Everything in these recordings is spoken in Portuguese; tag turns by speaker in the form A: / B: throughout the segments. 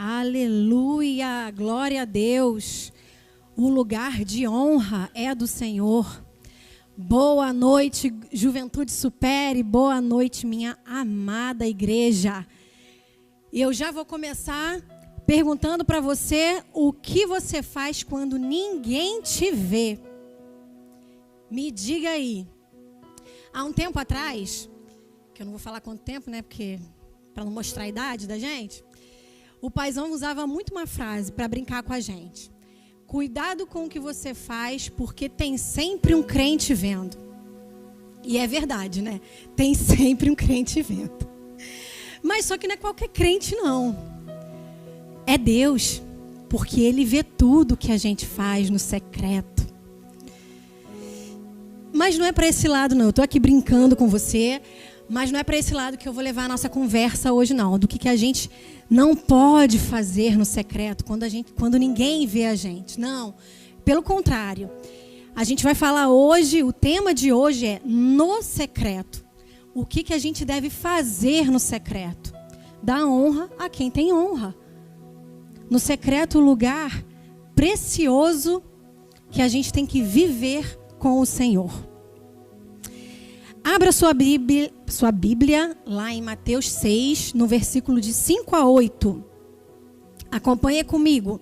A: Aleluia, glória a Deus. O lugar de honra é do Senhor. Boa noite, Juventude Supere. Boa noite, minha amada igreja. Eu já vou começar perguntando para você o que você faz quando ninguém te vê. Me diga aí. Há um tempo atrás, que eu não vou falar quanto tempo, né, porque para não mostrar a idade da gente, o paizão usava muito uma frase para brincar com a gente. Cuidado com o que você faz, porque tem sempre um crente vendo. E é verdade, né? Tem sempre um crente vendo. Mas só que não é qualquer crente, não. É Deus, porque Ele vê tudo que a gente faz no secreto. Mas não é para esse lado, não. Eu estou aqui brincando com você, mas não é para esse lado que eu vou levar a nossa conversa hoje, não. Do que a gente não pode fazer no secreto, quando ninguém vê a gente. Não, pelo contrário. A gente vai falar hoje, o tema de hoje é no secreto. O que a gente deve fazer no secreto? Dar honra a quem tem honra. No secreto, o lugar precioso que a gente tem que viver com o Senhor. Abra sua Bíblia lá em Mateus 6, no versículo de 5 a 8. Acompanhe comigo.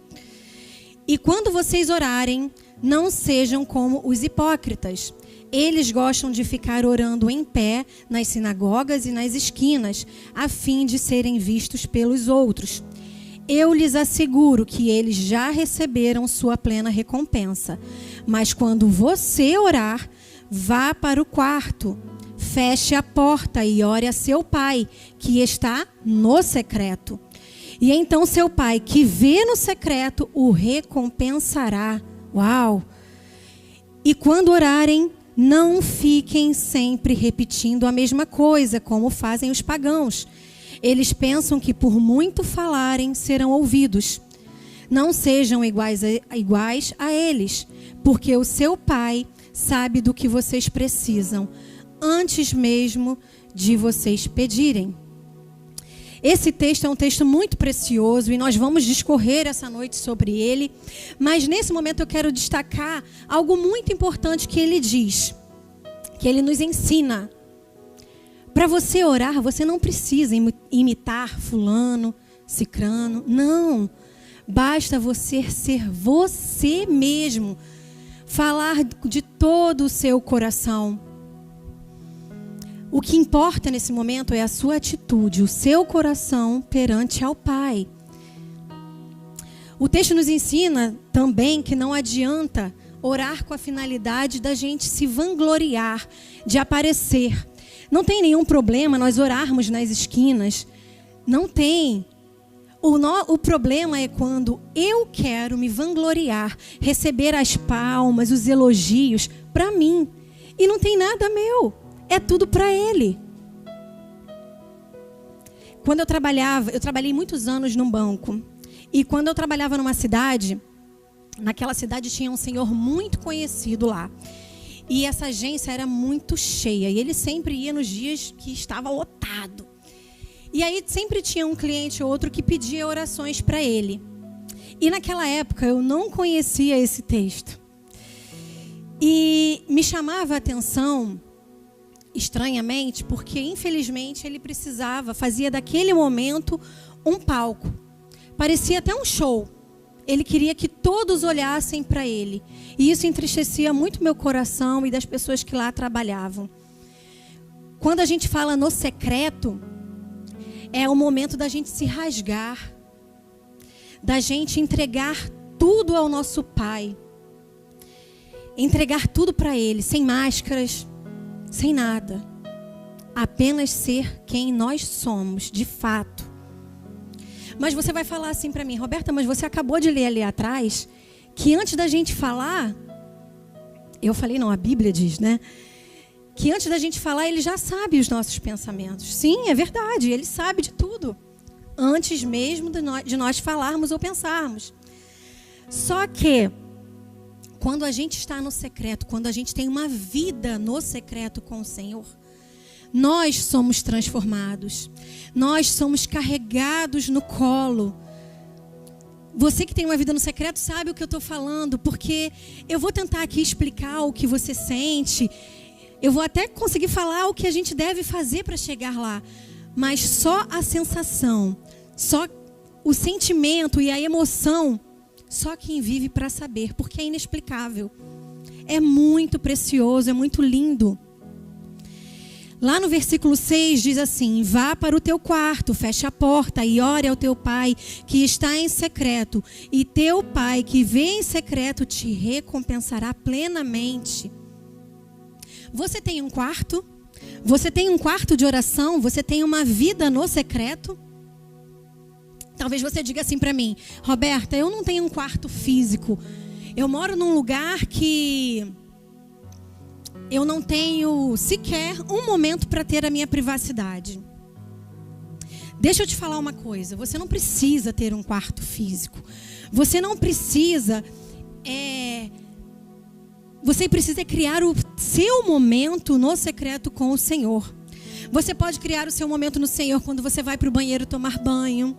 A: E quando vocês orarem, não sejam como os hipócritas. Eles gostam de ficar orando em pé nas sinagogas e nas esquinas, a fim de serem vistos pelos outros. Eu lhes asseguro que eles já receberam sua plena recompensa. Mas quando você orar, vá para o quarto, feche a porta e ore a seu pai, que está no secreto. E então seu pai, que vê no secreto, o recompensará. Uau! E quando orarem, não fiquem sempre repetindo a mesma coisa, como fazem os pagãos. Eles pensam que por muito falarem, serão ouvidos. Não sejam iguais a eles, porque o seu pai sabe do que vocês precisam, antes mesmo de vocês pedirem. Esse texto é um texto muito precioso e nós vamos discorrer essa noite sobre ele, mas nesse momento eu quero destacar algo muito importante que ele diz, que ele nos ensina. Para você orar, você não precisa imitar fulano, cicrano, não. Basta você ser você mesmo, falar de todo o seu coração. O que importa nesse momento é a sua atitude, o seu coração perante ao Pai. O texto nos ensina também que não adianta orar com a finalidade da gente se vangloriar, de aparecer. Não tem nenhum problema nós orarmos nas esquinas. Não tem. O problema é quando eu quero me vangloriar, receber as palmas, os elogios para mim. E não tem nada meu. É tudo para Ele. Quando eu trabalhei muitos anos num banco. E quando eu trabalhava numa cidade, naquela cidade tinha um senhor muito conhecido lá. E essa agência era muito cheia. E ele sempre ia nos dias que estava lotado. E aí sempre tinha um cliente ou outro que pedia orações para ele. E naquela época eu não conhecia esse texto. E me chamava a atenção, estranhamente, porque infelizmente ele fazia daquele momento um palco. Parecia até um show. Ele queria que todos olhassem para ele. E isso entristecia muito meu coração e das pessoas que lá trabalhavam. Quando a gente fala no secreto, é o momento da gente se rasgar, da gente entregar tudo ao nosso Pai. Entregar tudo para Ele, sem máscaras, sem nada. Apenas ser quem nós somos, de fato. Mas você vai falar assim para mim, Roberta, mas você acabou de ler ali atrás que antes da gente falar, eu falei não, a Bíblia diz, né? Que antes da gente falar, Ele já sabe os nossos pensamentos. Sim, é verdade, Ele sabe de tudo. Antes mesmo de nós falarmos ou pensarmos. Só que, quando a gente está no secreto, quando a gente tem uma vida no secreto com o Senhor, nós somos transformados. Nós somos carregados no colo Você que tem uma vida no secreto sabe o que eu estou falando, porque eu vou tentar aqui explicar o que você sente. Eu vou até conseguir falar o que a gente deve fazer para chegar lá. Mas só a sensação, só o sentimento e a emoção, só quem vive para saber, porque é inexplicável. É muito precioso, é muito lindo. Lá no versículo 6 diz assim: vá para o teu quarto, feche a porta e ore ao teu pai que está em secreto, e teu pai que vê em secreto te recompensará plenamente. Você tem um quarto? Você tem um quarto de oração? Você tem uma vida no secreto? Talvez você diga assim para mim: Roberta, eu não tenho um quarto físico. Eu moro num lugar que eu não tenho sequer um momento para ter a minha privacidade. Deixa eu te falar uma coisa. Você não precisa ter um quarto físico. Você não precisa... Você precisa criar o seu momento no secreto com o Senhor. Você pode criar o seu momento no Senhor quando você vai para o banheiro tomar banho.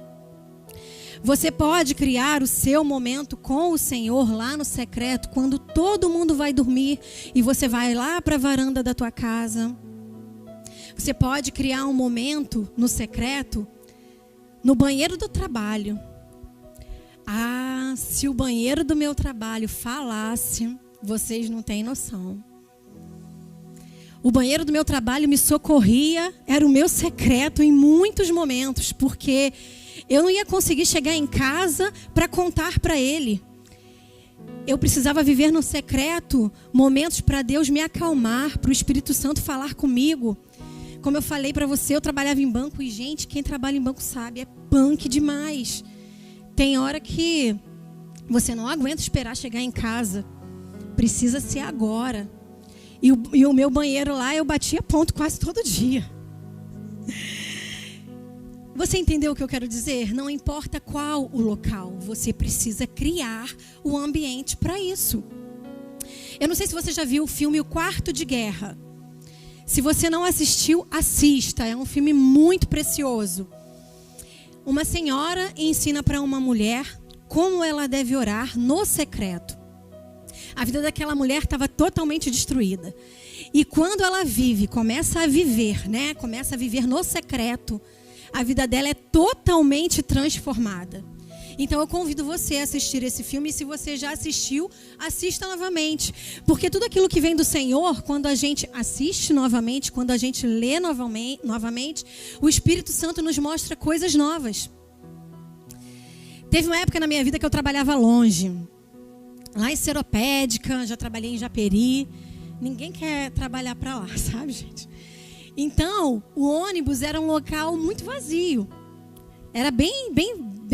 A: Você pode criar o seu momento com o Senhor lá no secreto quando todo mundo vai dormir e você vai lá para a varanda da tua casa. Você pode criar um momento no secreto no banheiro do trabalho. Ah, se o banheiro do meu trabalho falasse, vocês não têm noção. O banheiro do meu trabalho me socorria, era o meu secreto em muitos momentos, porque eu não ia conseguir chegar em casa para contar para ele. Eu precisava viver no secreto momentos para Deus me acalmar, para o Espírito Santo falar comigo. Como eu falei para você, eu trabalhava em banco e, gente, quem trabalha em banco sabe, é punk demais. Tem hora que você não aguenta esperar chegar em casa. Precisa ser agora. E o meu banheiro lá, eu batia ponto quase todo dia. Você entendeu o que eu quero dizer? Não importa qual o local, você precisa criar o ambiente para isso. Eu não sei se você já viu o filme O Quarto de Guerra. Se você não assistiu, assista. É um filme muito precioso. Uma senhora ensina para uma mulher como ela deve orar no secreto. A vida daquela mulher estava totalmente destruída. E quando ela começa a viver no secreto, a vida dela é totalmente transformada. Então eu convido você a assistir esse filme. E se você já assistiu, assista novamente. Porque tudo aquilo que vem do Senhor, quando a gente assiste novamente, quando a gente lê novamente, o Espírito Santo nos mostra coisas novas. Teve uma época na minha vida que eu trabalhava longe. Lá em Seropédica, já trabalhei em Japeri. Ninguém quer trabalhar para lá, sabe, gente? Então, o ônibus era um local muito vazio. Era bem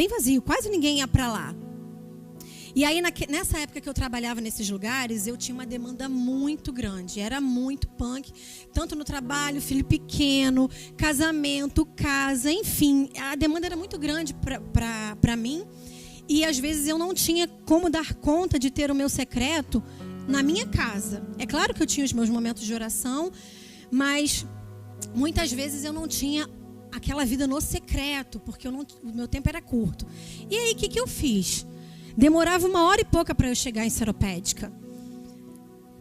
A: vazio, quase ninguém ia para lá. E aí, nessa época que eu trabalhava nesses lugares, eu tinha uma demanda muito grande. Era muito punk, tanto no trabalho, filho pequeno, casamento, casa, enfim. A demanda era muito grande para mim. E às vezes eu não tinha como dar conta de ter o meu secreto na minha casa. É claro que eu tinha os meus momentos de oração, mas muitas vezes eu não tinha aquela vida no secreto, porque o meu tempo era curto. E aí, o que eu fiz? Demorava 1 hora e pouca para eu chegar em Seropédica.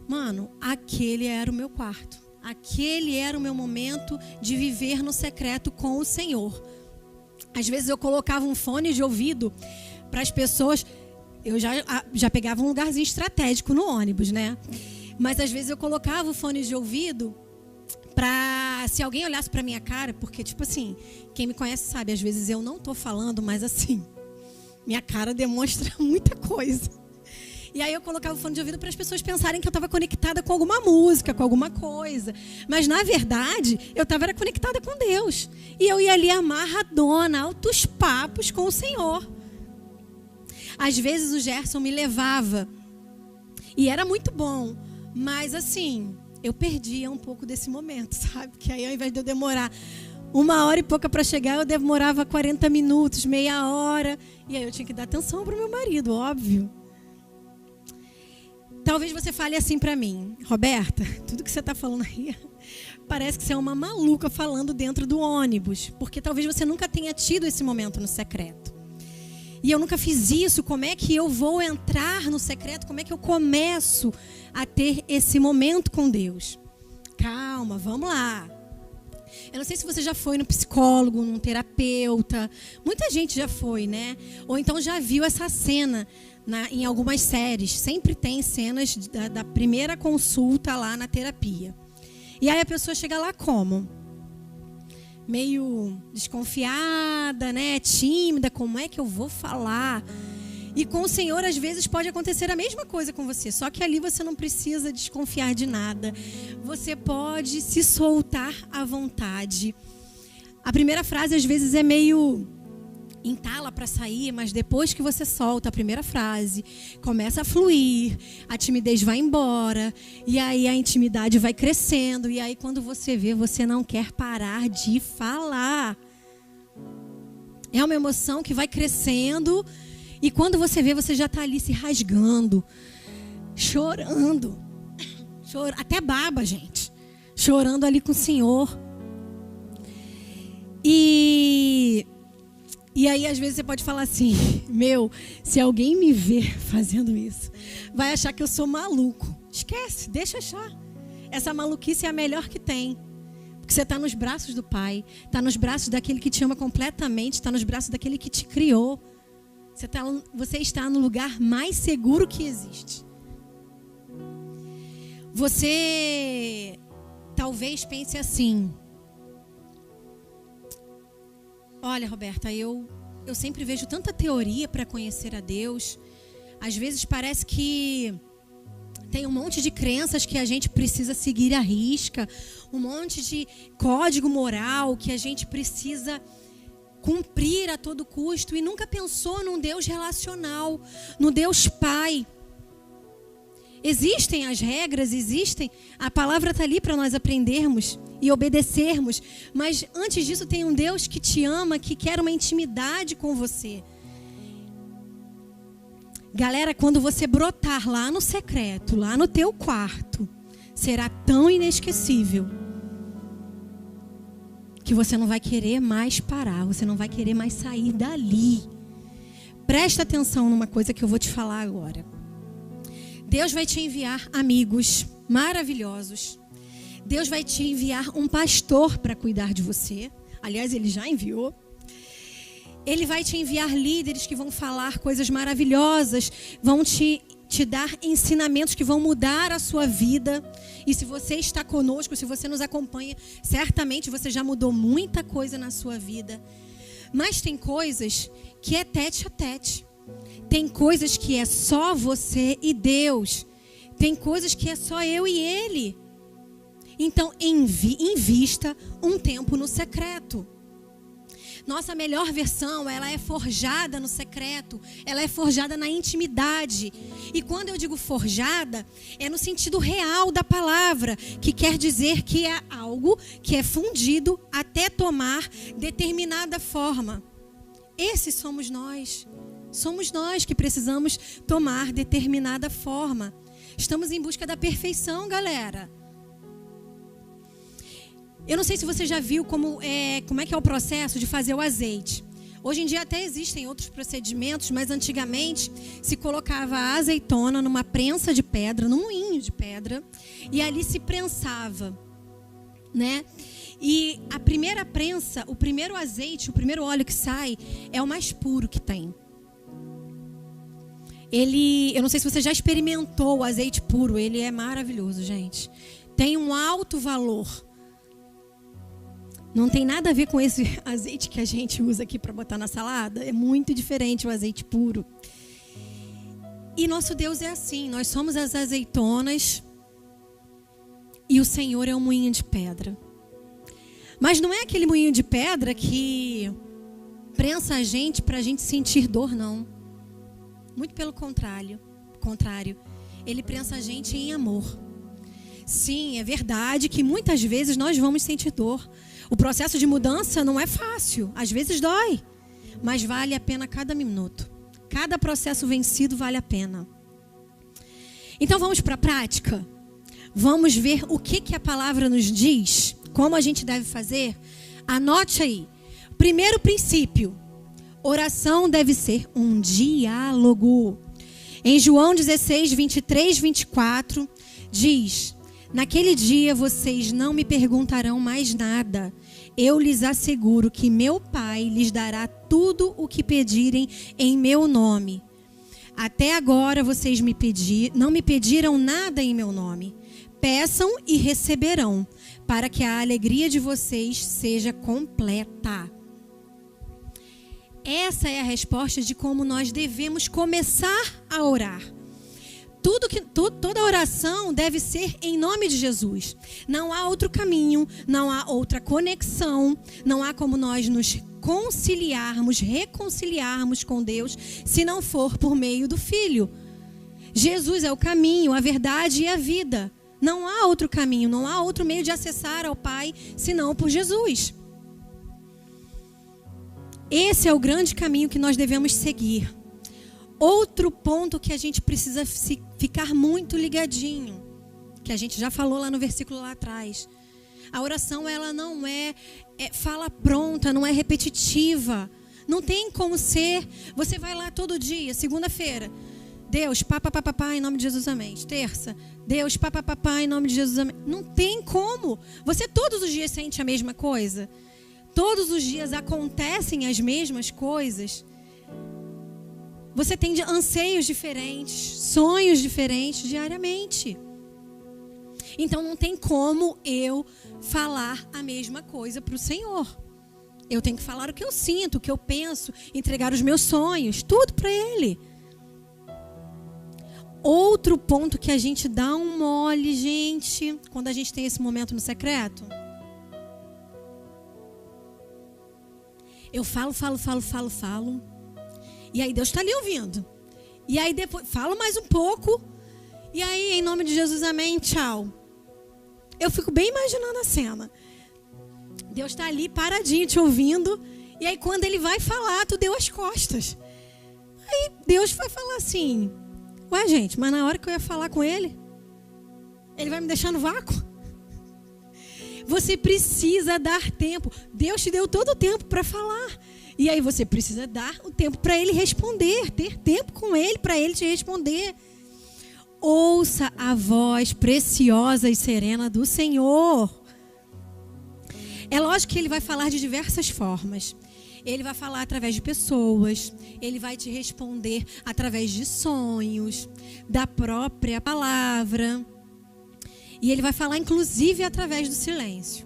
A: Mano, aquele era o meu quarto. Aquele era o meu momento de viver no secreto com o Senhor. Às vezes eu colocava um fone de ouvido para as pessoas. Eu já pegava um lugarzinho estratégico no ônibus, né? Mas às vezes eu colocava o fone de ouvido para, se alguém olhasse para minha cara, porque tipo assim, quem me conhece sabe, às vezes eu não tô falando, mas assim, minha cara demonstra muita coisa. E aí eu colocava o fone de ouvido para as pessoas pensarem que eu estava conectada com alguma música, com alguma coisa. Mas na verdade, eu estava conectada com Deus. E eu ia ali amarradona, altos papos com o Senhor. Às vezes o Gerson me levava. E era muito bom. Mas assim, eu perdia um pouco desse momento, sabe? Porque aí ao invés de eu demorar 1 hora e pouca para chegar, eu demorava 40 minutos, meia hora. E aí eu tinha que dar atenção para o meu marido, óbvio. Talvez você fale assim para mim: Roberta, tudo que você está falando aí parece que você é uma maluca falando dentro do ônibus. Porque talvez você nunca tenha tido esse momento no secreto. E eu nunca fiz isso. Como é que eu vou entrar no secreto? Como é que eu começo a ter esse momento com Deus? Calma, vamos lá. Eu não sei se você já foi no psicólogo, num terapeuta. Muita gente já foi, né? Ou então já viu essa cena em algumas séries. Sempre tem cenas da primeira consulta lá na terapia. E aí a pessoa chega lá como? Meio desconfiada, né? Tímida. Como é que eu vou falar? E com o Senhor, às vezes, pode acontecer a mesma coisa com você. Só que ali você não precisa desconfiar de nada. Você pode se soltar à vontade. A primeira frase, às vezes, é meio entala para sair, mas depois que você solta a primeira frase, começa a fluir, a timidez vai embora, e aí a intimidade vai crescendo, e aí quando você vê, você não quer parar de falar. É uma emoção que vai crescendo. E quando você vê, você já está ali se rasgando, chorando. Até baba, gente. Chorando ali com o Senhor. E aí, às vezes, você pode falar assim, se alguém me ver fazendo isso, vai achar que eu sou maluco. Esquece, deixa achar. Essa maluquice é a melhor que tem. Porque você está nos braços do Pai, está nos braços daquele que te ama completamente, está nos braços daquele que te criou. Você está no lugar mais seguro que existe. Você talvez pense assim: olha, Roberta, eu sempre vejo tanta teoria para conhecer a Deus. Às vezes parece que tem um monte de crenças que a gente precisa seguir à risca, um monte de código moral que a gente precisa cumprir a todo custo, e nunca pensou num Deus relacional, no Deus Pai. Existem as regras, a palavra está ali para nós aprendermos e obedecermos, mas antes disso tem um Deus que te ama, que quer uma intimidade com você. Galera, quando você brotar lá no secreto, lá no teu quarto, será tão inesquecível que você não vai querer mais parar, você não vai querer mais sair dali. Presta atenção numa coisa que eu vou te falar agora. Deus vai te enviar amigos maravilhosos. Deus vai te enviar um pastor para cuidar de você. Aliás, Ele já enviou. Ele vai te enviar líderes que vão falar coisas maravilhosas, vão te dar ensinamentos que vão mudar a sua vida. E se você está conosco, se você nos acompanha, certamente você já mudou muita coisa na sua vida. Mas tem coisas que é tete a tete. Tem coisas que é só você e Deus. Tem coisas que é só eu e Ele. Então, invista um tempo no secreto. Nossa melhor versão, ela é forjada no secreto, ela é forjada na intimidade. E quando eu digo forjada, é no sentido real da palavra, que quer dizer que é algo que é fundido até tomar determinada forma. Esses somos nós. Somos nós que precisamos tomar determinada forma. Estamos em busca da perfeição, galera. Eu não sei se você já viu como é que é o processo de fazer o azeite. Hoje em dia até existem outros procedimentos, mas antigamente se colocava a azeitona numa prensa de pedra, num moinho de pedra, e ali se prensava, né? E a primeira prensa, o primeiro azeite, o primeiro óleo que sai é o mais puro que tem. Eu não sei se você já experimentou o azeite puro, ele é maravilhoso, gente. Tem um alto valor. Não tem nada a ver com esse azeite que a gente usa aqui para botar na salada. É muito diferente o azeite puro. E nosso Deus é assim. Nós somos as azeitonas e o Senhor é um moinho de pedra. Mas não é aquele moinho de pedra que prensa a gente para a gente sentir dor, não. Muito pelo contrário. Ele prensa a gente em amor. Sim, é verdade que muitas vezes nós vamos sentir dor. O processo de mudança não é fácil, às vezes dói, mas vale a pena cada minuto. Cada processo vencido vale a pena. Então vamos para a prática? Vamos ver o que a palavra nos diz, como a gente deve fazer? Anote aí. Primeiro princípio: Oração deve ser um diálogo. Em João 16, 23, 24, diz: naquele dia vocês não me perguntarão mais nada. Eu lhes asseguro que meu Pai lhes dará tudo o que pedirem em meu nome. Até agora vocês não me pediram nada em meu nome. Peçam e receberão, para que a alegria de vocês seja completa. Essa é a resposta de como nós devemos começar a orar. Toda oração deve ser em nome de Jesus. Não há outro caminho, não há outra conexão, não há como nós nos reconciliarmos com Deus, se não for por meio do Filho. Jesus é o caminho, a verdade e a vida. Não há outro caminho, não há outro meio de acessar ao Pai, senão por Jesus. Esse é o grande caminho que nós devemos seguir. Outro ponto que a gente precisa ficar muito ligadinho, que a gente já falou lá no versículo lá atrás. A oração, ela não é fala pronta, não é repetitiva. Não tem como ser. Você vai lá todo dia, segunda-feira. Deus, papapá, em nome de Jesus, amém. Terça, Deus, papapá, em nome de Jesus, amém. Não tem como. Você todos os dias sente a mesma coisa. Todos os dias acontecem as mesmas coisas. Você tem anseios diferentes, sonhos diferentes diariamente. Então não tem como eu falar a mesma coisa para o Senhor. Eu tenho que falar o que eu sinto, o que eu penso, entregar os meus sonhos, tudo para Ele. Outro ponto que a gente dá um mole, gente, quando a gente tem esse momento no secreto. Eu falo. E aí Deus está ali ouvindo. E aí depois, falo mais um pouco. E aí, em nome de Jesus, amém, tchau. Eu fico bem imaginando a cena. Deus está ali paradinho te ouvindo. E aí quando Ele vai falar, tu deu as costas. Aí Deus vai falar assim: ué, gente, mas na hora que eu ia falar com Ele, Ele vai me deixar no vácuo? Você precisa dar tempo. Deus te deu todo o tempo para falar. E aí você precisa dar o tempo para Ele responder. Ter tempo com Ele para Ele te responder. Ouça a voz preciosa e serena do Senhor. É lógico que Ele vai falar de diversas formas. Ele vai falar através de pessoas. Ele vai te responder através de sonhos, da própria palavra. E Ele vai falar inclusive através do silêncio.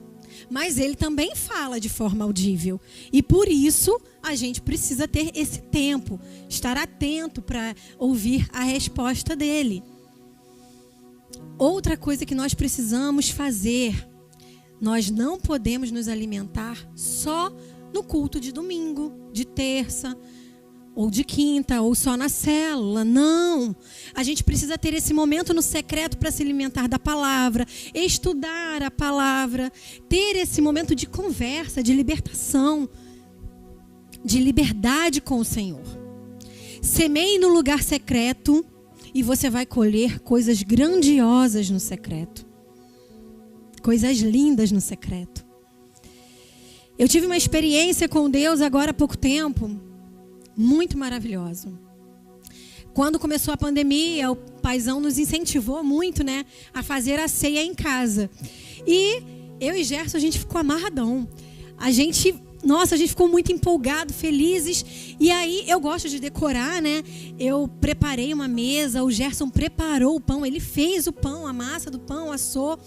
A: Mas Ele também fala de forma audível. E por isso a gente precisa ter esse tempo. Estar atento para ouvir a resposta dEle. Outra coisa que nós precisamos fazer. Nós não podemos nos alimentar só no culto de domingo, de terça, ou de quinta, ou só na célula. Não. A gente precisa ter esse momento no secreto para se alimentar da palavra, estudar a palavra, ter esse momento de conversa, de libertação, de liberdade com o Senhor. Semeie no lugar secreto e você vai colher coisas grandiosas no secreto. Coisas lindas no secreto. Eu tive uma experiência com Deus agora há pouco tempo, muito maravilhosa. Quando começou a pandemia, o paizão nos incentivou muito, né, a fazer a ceia em casa. E eu e Gerson, a gente ficou amarradão. A gente ficou muito empolgado, felizes. E aí, eu gosto de decorar, né? Eu preparei uma mesa, o Gerson preparou o pão, ele fez o pão, a massa do pão, assou.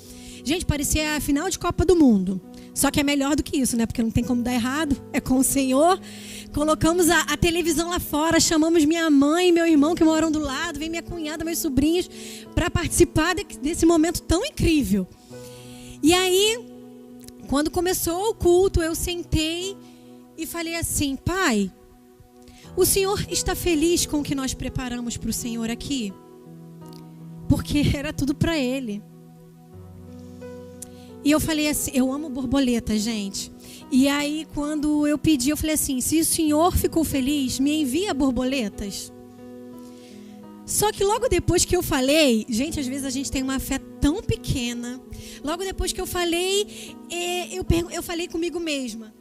A: Gente, parecia a final de Copa do Mundo. Só que é melhor do que isso, né? Porque não tem como dar errado. É com o Senhor. Colocamos a televisão lá fora. Chamamos minha mãe e meu irmão que moram do lado. Vem minha cunhada, meus sobrinhos. Para participar desse momento tão incrível. E aí, quando começou o culto, eu sentei e falei assim: Pai, o Senhor está feliz com o que nós preparamos para o Senhor aqui? Porque era tudo para Ele. E eu falei assim, eu amo borboleta, gente. E aí, quando eu pedi, eu falei assim: se o Senhor ficou feliz, me envia borboletas. Só que logo depois que eu falei, gente, às vezes a gente tem uma fé tão pequena. Logo depois que eu falei, eu falei comigo mesma: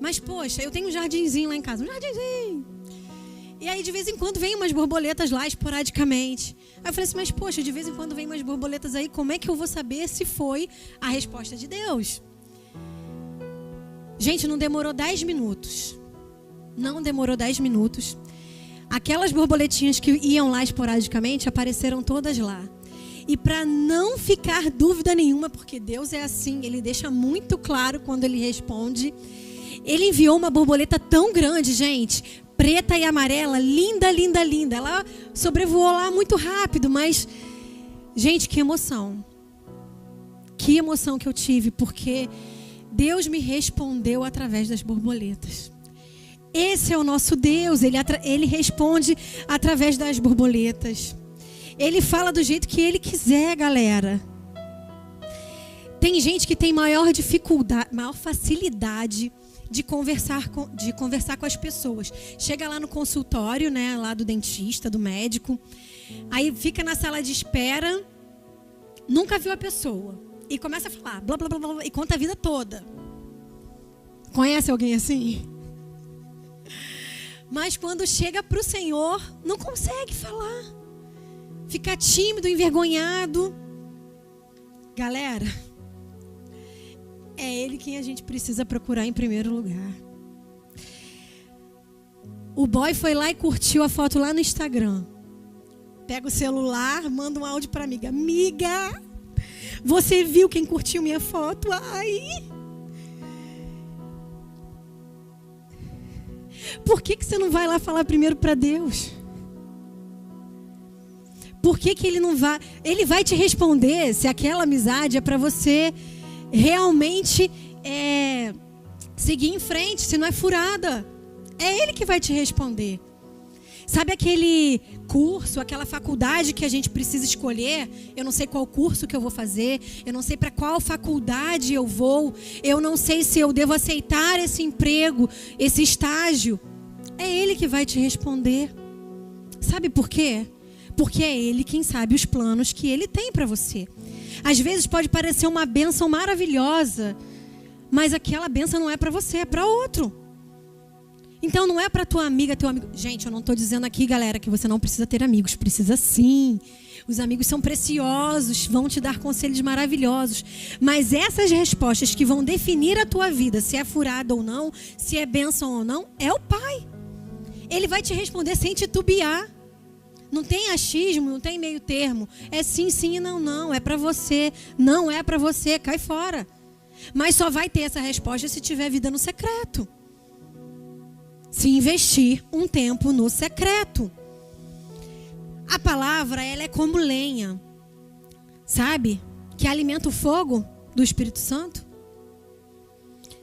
A: Mas, poxa, eu tenho um jardinzinho lá em casa. Um jardinzinho. E aí, de vez em quando, vem umas borboletas lá, esporadicamente. Aí eu falei assim, mas, poxa, de vez em quando vem umas borboletas aí. Como é que eu vou saber se foi a resposta de Deus? Gente, não demorou 10 minutos. Não demorou 10 minutos. Aquelas borboletinhas que iam lá esporadicamente apareceram todas lá. E para não ficar dúvida nenhuma, porque Deus é assim, Ele deixa muito claro quando Ele responde. Ele enviou uma borboleta tão grande, gente, preta e amarela, linda, linda, linda. Ela sobrevoou lá muito rápido, mas, gente, que emoção. Que emoção que eu tive, porque Deus me respondeu através das borboletas. Esse é o nosso Deus, Ele responde através das borboletas. Ele fala do jeito que Ele quiser, galera. Tem gente que tem maior dificuldade, maior facilidade de conversar com as pessoas. Chega lá no consultório, né, lá do dentista, do médico. Aí fica na sala de espera, nunca viu a pessoa. E começa a falar, blá, blá, blá, blá, e conta a vida toda. Conhece alguém assim? Mas quando chega para o Senhor, não consegue falar. Fica tímido, envergonhado. Galera, é Ele quem a gente precisa procurar em primeiro lugar. O boy foi lá e curtiu a foto lá no Instagram. Pega o celular, manda um áudio para a amiga. Amiga, você viu quem curtiu minha foto? Ai... Por que você não vai lá falar primeiro para Deus? Por que Ele não vai? Ele vai te responder se aquela amizade é para você realmente seguir em frente, se não é furada. É Ele que vai te responder. Sabe aquele curso, aquela faculdade que a gente precisa escolher? Eu não sei qual curso que eu vou fazer, eu não sei para qual faculdade eu vou, eu não sei se eu devo aceitar esse emprego, esse estágio. É Ele que vai te responder. Sabe por quê? Porque é Ele quem sabe os planos que Ele tem para você. Às vezes pode parecer uma bênção maravilhosa, mas aquela bênção não é para você, é para outro. Então não é para tua amiga, teu amigo. Gente, eu não estou dizendo aqui, galera, que você não precisa ter amigos. Precisa sim. Os amigos são preciosos, vão te dar conselhos maravilhosos. Mas essas respostas que vão definir a tua vida, se é furada ou não, se é bênção ou não, é o Pai. Ele vai te responder sem titubear. Não tem achismo, não tem meio termo. É sim, sim e não, não. É para você. Não é para você. Cai fora. Mas só vai ter essa resposta se tiver vida no secreto. Se investir um tempo no secreto. A palavra, ela é como lenha, sabe? Que alimenta o fogo do Espírito Santo.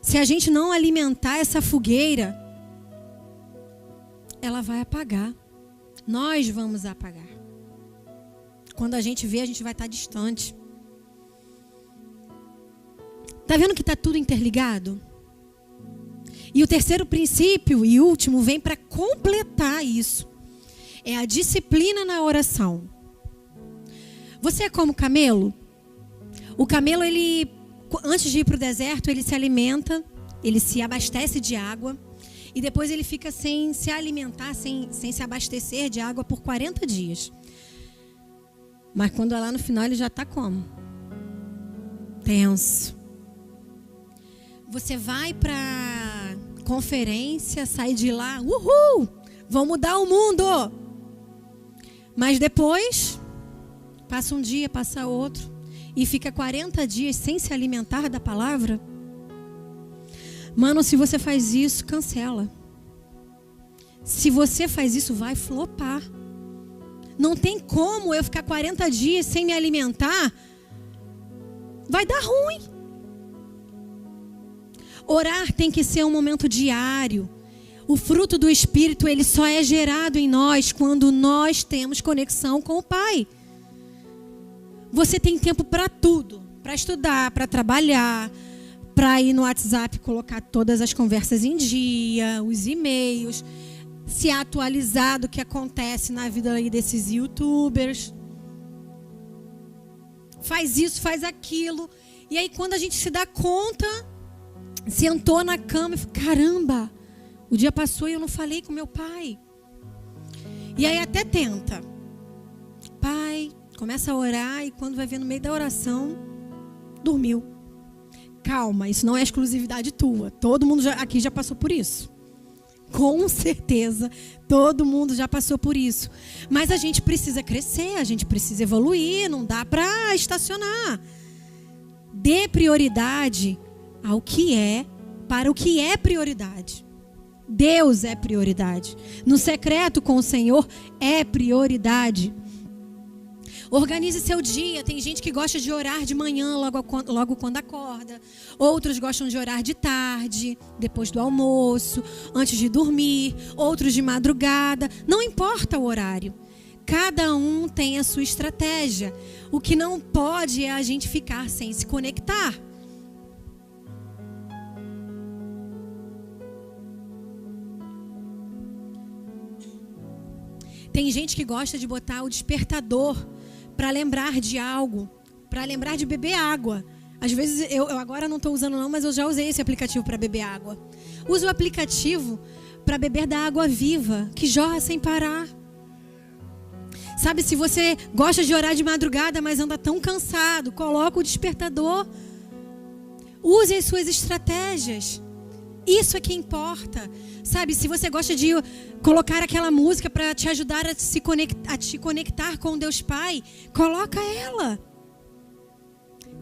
A: Se a gente não alimentar essa fogueira, ela vai apagar. Nós vamos apagar. Quando a gente vê, a gente vai estar distante. Tá vendo que está tudo interligado? E o terceiro princípio e último vem para completar isso. É a disciplina na oração. Você é como camelo? O camelo, ele, antes de ir para o deserto, ele se alimenta, ele se abastece de água. E depois ele fica sem se alimentar, sem se abastecer de água por 40 dias. Mas quando é lá no final, ele já está como? Tenso. Você vai para conferência, sai de lá, uhul, vão mudar o mundo. Mas depois, passa um dia, passa outro, e fica 40 dias sem se alimentar da palavra. Mano, se você faz isso, cancela. Se você faz isso, vai flopar. Não tem como eu ficar 40 dias sem me alimentar. Vai dar ruim. Orar tem que ser um momento diário. O fruto do Espírito, ele só é gerado em nós quando nós temos conexão com o Pai. Você tem tempo para tudo. Para estudar, para trabalhar, para ir no WhatsApp, colocar todas as conversas em dia, os e-mails, se atualizar do que acontece na vida aí desses youtubers. Faz isso, faz aquilo. E aí quando a gente se dá conta, sentou na cama e falou, caramba, o dia passou e eu não falei com meu pai. E aí até tenta. Pai, começa a orar e quando vai ver no meio da oração, dormiu. Calma, isso não é exclusividade tua. Todo mundo aqui já passou por isso. Com certeza, todo mundo já passou por isso. Mas a gente precisa crescer, a gente precisa evoluir, não dá para estacionar. Dê prioridade ao que é, para o que é prioridade. Deus é prioridade. No secreto com o Senhor é prioridade. Organize seu dia. Tem gente que gosta de orar de manhã, logo quando acorda. Outros gostam de orar de tarde, depois do almoço, antes de dormir. Outros de madrugada. Não importa o horário. Cada um tem a sua estratégia. O que não pode é a gente ficar sem se conectar. Tem gente que gosta de botar o despertador para lembrar de algo, para lembrar de beber água. Às vezes, eu agora não estou usando não, mas eu já usei esse aplicativo para beber água. Uso o aplicativo para beber da água viva, que jorra sem parar. Sabe, se você gosta de orar de madrugada, mas anda tão cansado, coloca o despertador. Use as suas estratégias. Isso é que importa. Sabe, se você gosta de colocar aquela música para te ajudar a te conectar com Deus Pai, coloca ela.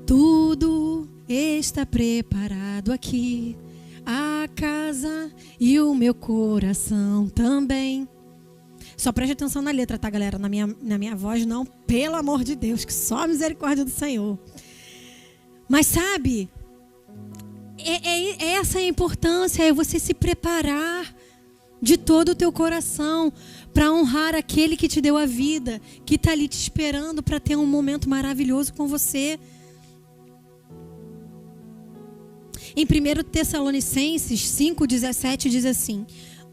A: Tudo está preparado aqui, a casa e o meu coração também. Só preste atenção na letra, tá, galera? Na minha voz não, pelo amor de Deus, que só a misericórdia do Senhor. Mas sabe, essa é a importância, é você se preparar de todo o teu coração para honrar aquele que te deu a vida, que está ali te esperando para ter um momento maravilhoso com você. Em 1 Tessalonicenses 5,17 diz assim: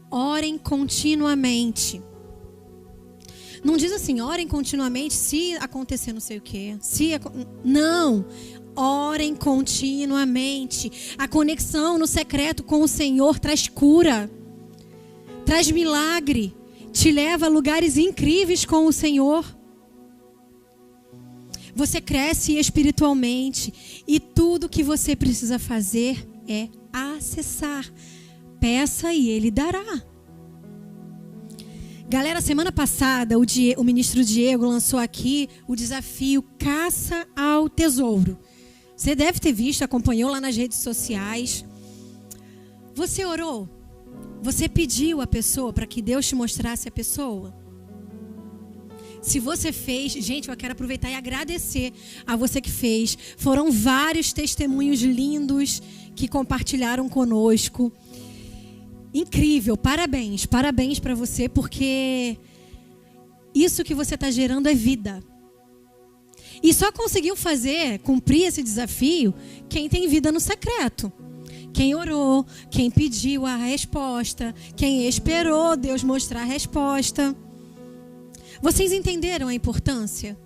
A: orem continuamente. Não diz assim, orem continuamente se acontecer não sei o quê. Não, orem continuamente. A conexão no secreto com o Senhor traz cura, traz milagre, te leva a lugares incríveis com o Senhor. Você cresce espiritualmente e tudo que você precisa fazer é acessar. Peça e Ele dará. Galera, semana passada o ministro Diego lançou aqui o desafio Caça ao Tesouro. Você deve ter visto, acompanhou lá nas redes sociais. Você orou? Você pediu a pessoa para que Deus te mostrasse a pessoa? Se você fez, gente, eu quero aproveitar e agradecer a você que fez. Foram vários testemunhos lindos que compartilharam conosco. Incrível, parabéns para você, porque isso que você está gerando é vida. E só conseguiu cumprir esse desafio, quem tem vida no secreto. Quem orou, quem pediu a resposta, quem esperou Deus mostrar a resposta. Vocês entenderam a importância?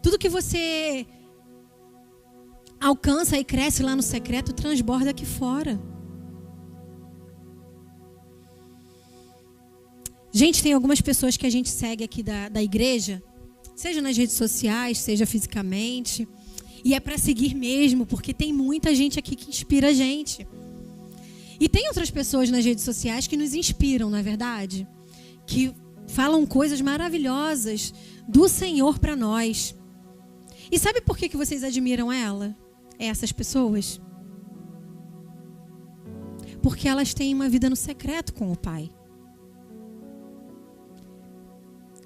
A: Tudo que você alcança e cresce lá no secreto, transborda aqui fora. Gente, tem algumas pessoas que a gente segue aqui da igreja, seja nas redes sociais, seja fisicamente, e é para seguir mesmo, porque tem muita gente aqui que inspira a gente. E tem outras pessoas nas redes sociais que nos inspiram, não é verdade? Que falam coisas maravilhosas do Senhor para nós. E sabe por que vocês admiram essas pessoas? Porque elas têm uma vida no secreto com o Pai.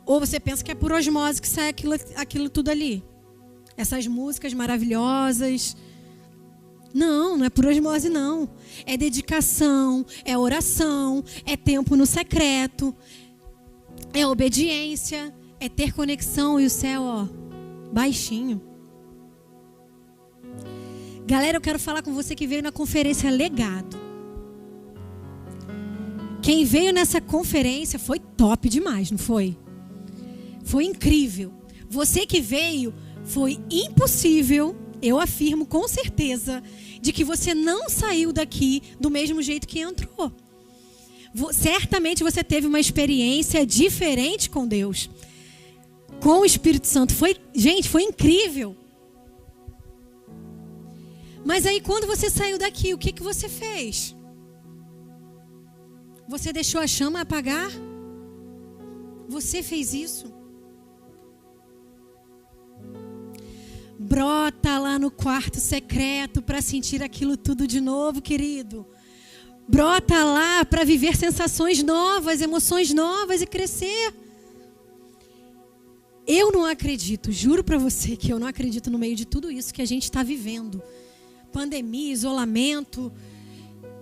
A: Ou você pensa que é por osmose que sai aquilo tudo ali? Essas músicas maravilhosas. Não é por osmose não. É dedicação, é oração, é tempo no secreto, é obediência, é ter conexão e o céu, baixinho. Galera, eu quero falar com você que veio na conferência Legado. Quem veio nessa conferência foi top demais, não foi? Foi incrível. Você que veio, foi impossível, eu afirmo com certeza, de que você não saiu daqui do mesmo jeito que entrou. Certamente você teve uma experiência diferente com Deus, com o Espírito Santo. Gente, foi incrível. Mas aí quando você saiu daqui, o que você fez? Você deixou a chama apagar? Você fez isso? Brota lá no quarto secreto para sentir aquilo tudo de novo, querido. Brota lá para viver sensações novas, emoções novas e crescer. Eu não acredito, juro para você que eu não acredito no meio de tudo isso que a gente está vivendo. Pandemia, isolamento,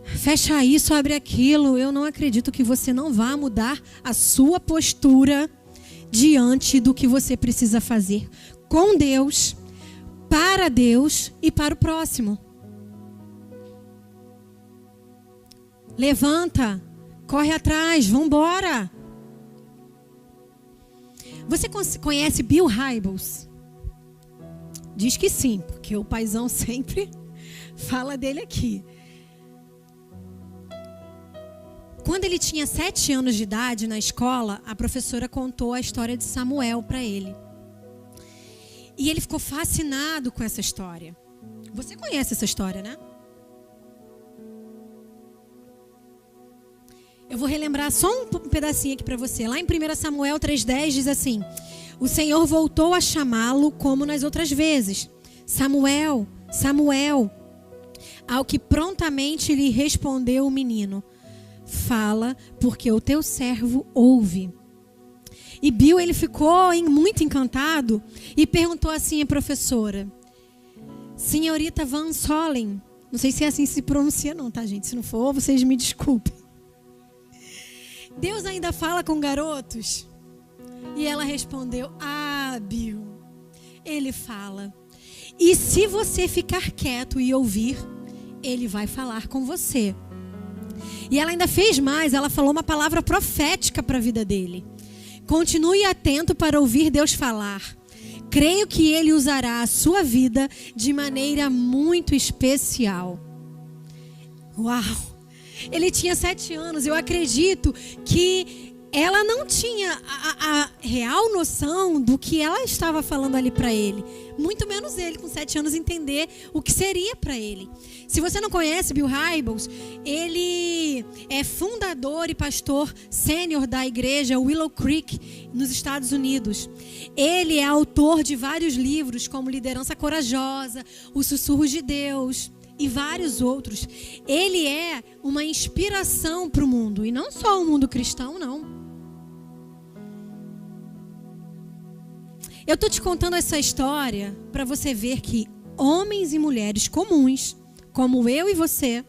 A: fecha isso, abre aquilo. Eu não acredito que você não vá mudar a sua postura diante do que você precisa fazer com Deus, para Deus e para o próximo. Levanta, corre atrás, vamos embora. Você conhece Bill Hybels? Diz que sim, porque o paizão sempre fala dele aqui. Quando ele tinha 7 anos de idade na escola, a professora contou a história de Samuel para ele. E ele ficou fascinado com essa história. Você conhece essa história, né? Eu vou relembrar só um pedacinho aqui para você. Lá em 1 Samuel 3,10 diz assim: o Senhor voltou a chamá-lo como nas outras vezes. Samuel, Samuel. Ao que prontamente lhe respondeu o menino: fala, porque o teu servo ouve. E Bill, ele ficou muito encantado e perguntou assim à professora: senhorita Van Solen, não sei se é assim que se pronuncia não, tá, gente? Se não for, vocês me desculpem. Deus ainda fala com garotos? E ela respondeu: ah, Bill, ele fala. E se você ficar quieto e ouvir, ele vai falar com você. E ela ainda fez mais, ela falou uma palavra profética para a vida dele. Continue atento para ouvir Deus falar. Creio que ele usará a sua vida de maneira muito especial. Uau! Ele tinha 7 anos. Eu acredito que ela não tinha a real noção do que ela estava falando ali para ele. Muito menos ele, com 7 anos, entender o que seria para ele. Se você não conhece Bill Hybels, ele é fundador e pastor sênior da igreja Willow Creek, nos Estados Unidos. Ele é autor de vários livros, como Liderança Corajosa, Os Sussurros de Deus e vários outros. Ele é uma inspiração para o mundo, e não só o mundo cristão, não. Eu estou te contando essa história para você ver que homens e mulheres comuns, como eu e você,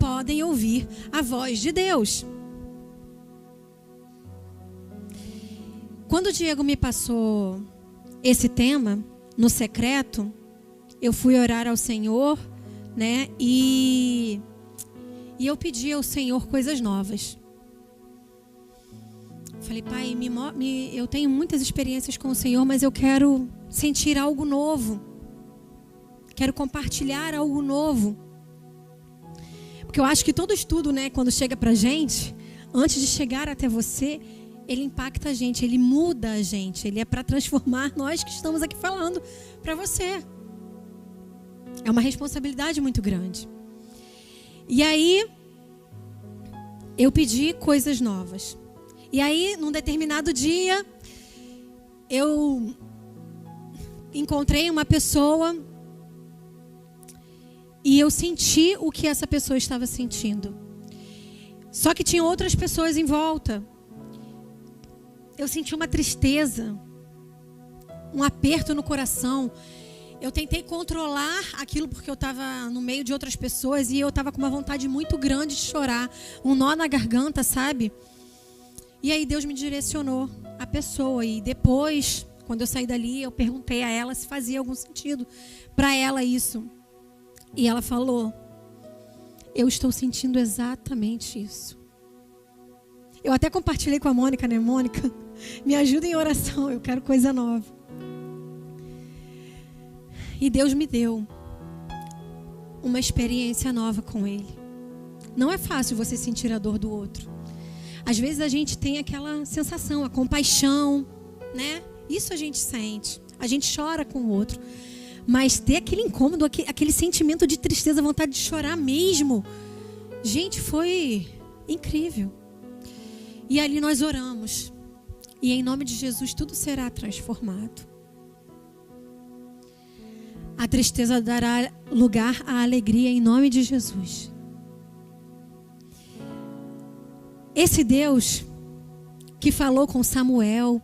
A: podem ouvir a voz de Deus. Quando o Diego me passou esse tema, no secreto, eu fui orar ao Senhor, né? E eu pedi ao Senhor coisas novas. Falei: pai, eu tenho muitas experiências com o Senhor, mas eu quero sentir algo novo. Quero compartilhar algo novo. Porque eu acho que todo estudo, né, quando chega pra gente, antes de chegar até você, ele impacta a gente, ele muda a gente. Ele é para transformar nós que estamos aqui falando para você. É uma responsabilidade muito grande. E aí, eu pedi coisas novas. E aí, num determinado dia, eu encontrei uma pessoa e eu senti o que essa pessoa estava sentindo. Só que tinha outras pessoas em volta. Eu senti uma tristeza, um aperto no coração. Eu tentei controlar aquilo porque eu estava no meio de outras pessoas e eu estava com uma vontade muito grande de chorar, um nó na garganta, sabe? E aí Deus me direcionou a pessoa. E depois, quando eu saí dali, eu perguntei a ela se fazia algum sentido para ela isso. E ela falou: eu estou sentindo exatamente isso. Eu até compartilhei com a Mônica, né? Mônica, me ajuda em oração, eu quero coisa nova. E Deus me deu. uma experiência nova com Ele. Não é fácil você sentir a dor do outro. Às vezes a gente tem aquela sensação, a compaixão, né? Isso a gente sente. A gente chora com o outro. Mas ter aquele incômodo, aquele sentimento de tristeza, vontade de chorar mesmo. Gente, foi incrível. E ali nós oramos. E em nome de Jesus tudo será transformado. A tristeza dará lugar à alegria em nome de Jesus. Esse Deus que falou com Samuel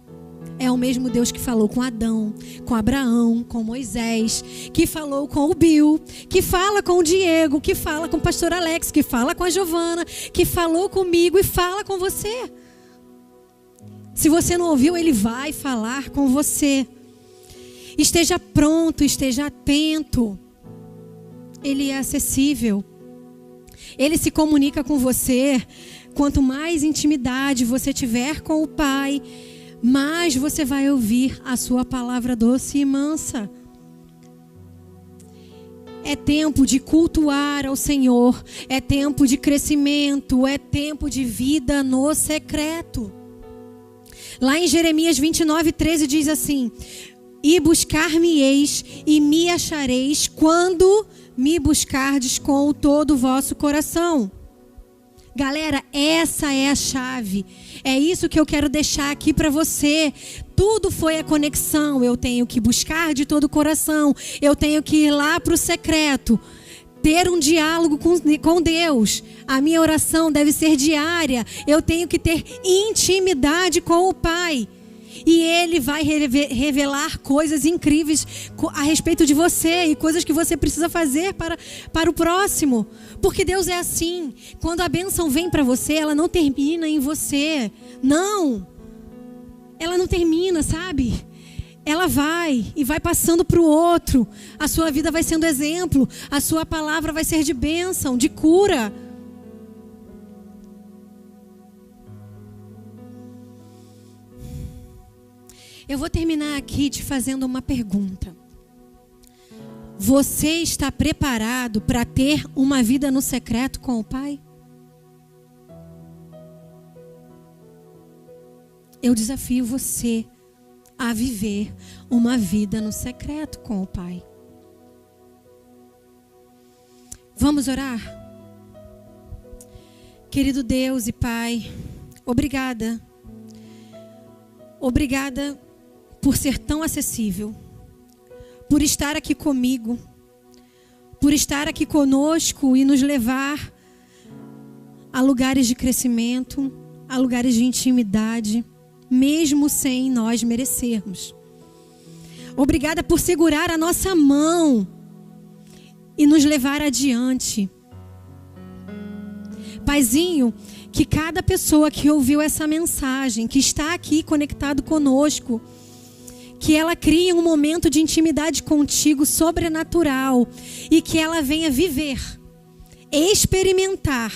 A: é o mesmo Deus que falou com Adão, com Abraão, com Moisés, que falou com o Bill, que fala com o Diego, que fala com o pastor Alex, que fala com a Giovana, que falou comigo e fala com você. Se você não ouviu, Ele vai falar com você. Esteja pronto, esteja atento. Ele é acessível. Ele se comunica com você. Quanto mais intimidade você tiver com o Pai, mais você vai ouvir a sua palavra doce e mansa. É tempo de cultuar ao Senhor. É tempo de crescimento. É tempo de vida no secreto. Lá em Jeremias 29:13 diz assim: e buscar-me-eis e me achareis quando me buscardes com todo o vosso coração. Galera, essa é a chave. É isso que eu quero deixar aqui para você. Tudo foi a conexão. Eu tenho que buscar de todo o coração. Eu tenho que ir lá para o secreto. Ter um diálogo com Deus. A minha oração deve ser diária. Eu tenho que ter intimidade com o Pai. E Ele vai revelar coisas incríveis a respeito de você e coisas que você precisa fazer para o próximo. Porque Deus é assim. Quando a bênção vem para você, ela não termina em você. Não. Ela não termina, sabe? Ela vai e vai passando para o outro. A sua vida vai sendo exemplo. A sua palavra vai ser de bênção, de cura. Eu vou terminar aqui te fazendo uma pergunta. Você está preparado para ter uma vida no secreto com o Pai? Eu desafio você a viver uma vida no secreto com o Pai. Vamos orar? Querido Deus e Pai, obrigada. Obrigada por ser tão acessível, por estar aqui comigo, por estar aqui conosco e nos levar a lugares de crescimento, a lugares de intimidade, mesmo sem nós merecermos. Obrigada por segurar a nossa mão e nos levar adiante. Paizinho, que cada pessoa que ouviu essa mensagem, que está aqui conectado conosco, que ela crie um momento de intimidade contigo sobrenatural e que ela venha viver, experimentar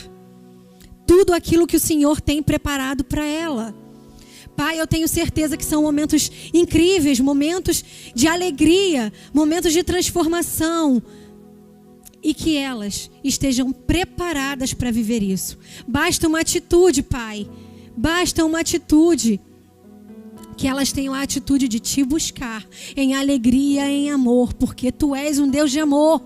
A: tudo aquilo que o Senhor tem preparado para ela. Pai, eu tenho certeza que são momentos incríveis, momentos de alegria, momentos de transformação, e que elas estejam preparadas para viver isso. Basta uma atitude, Pai. Basta uma atitude. Que elas tenham a atitude de te buscar em alegria, em amor, porque Tu és um Deus de amor.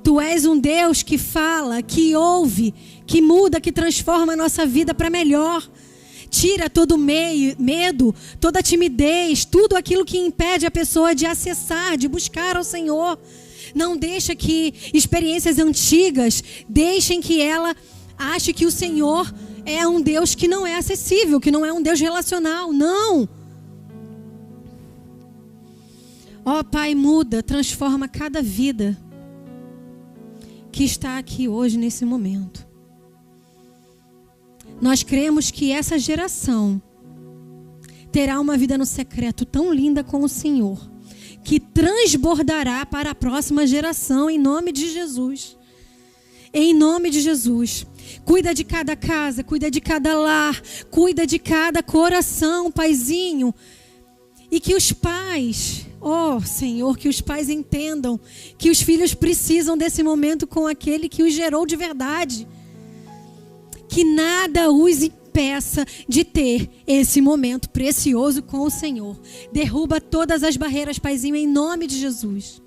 A: Tu és um Deus que fala, que ouve, que muda, que transforma a nossa vida para melhor. Tira todo medo, toda timidez, tudo aquilo que impede a pessoa de acessar, de buscar ao Senhor. Não deixa que experiências antigas deixem que ela ache que o Senhor é um Deus que não é acessível, que não é um Deus relacional. Não! Ó Pai, muda, transforma cada vida que está aqui hoje nesse momento. Nós cremos que essa geração terá uma vida no secreto tão linda com o Senhor, que transbordará para a próxima geração em nome de Jesus. Em nome de Jesus. Cuida de cada casa, cuida de cada lar, cuida de cada coração, Paizinho. E que os pais, Oh, Senhor, que os pais entendam que os filhos precisam desse momento com aquele que os gerou de verdade. Que nada os impeça de ter esse momento precioso com o Senhor. Derruba todas as barreiras, Paizinho, em nome de Jesus.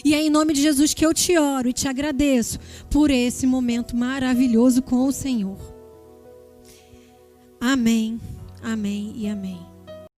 A: E é em nome de Jesus que eu te oro e te agradeço por esse momento maravilhoso com o Senhor. Amém, amém e amém.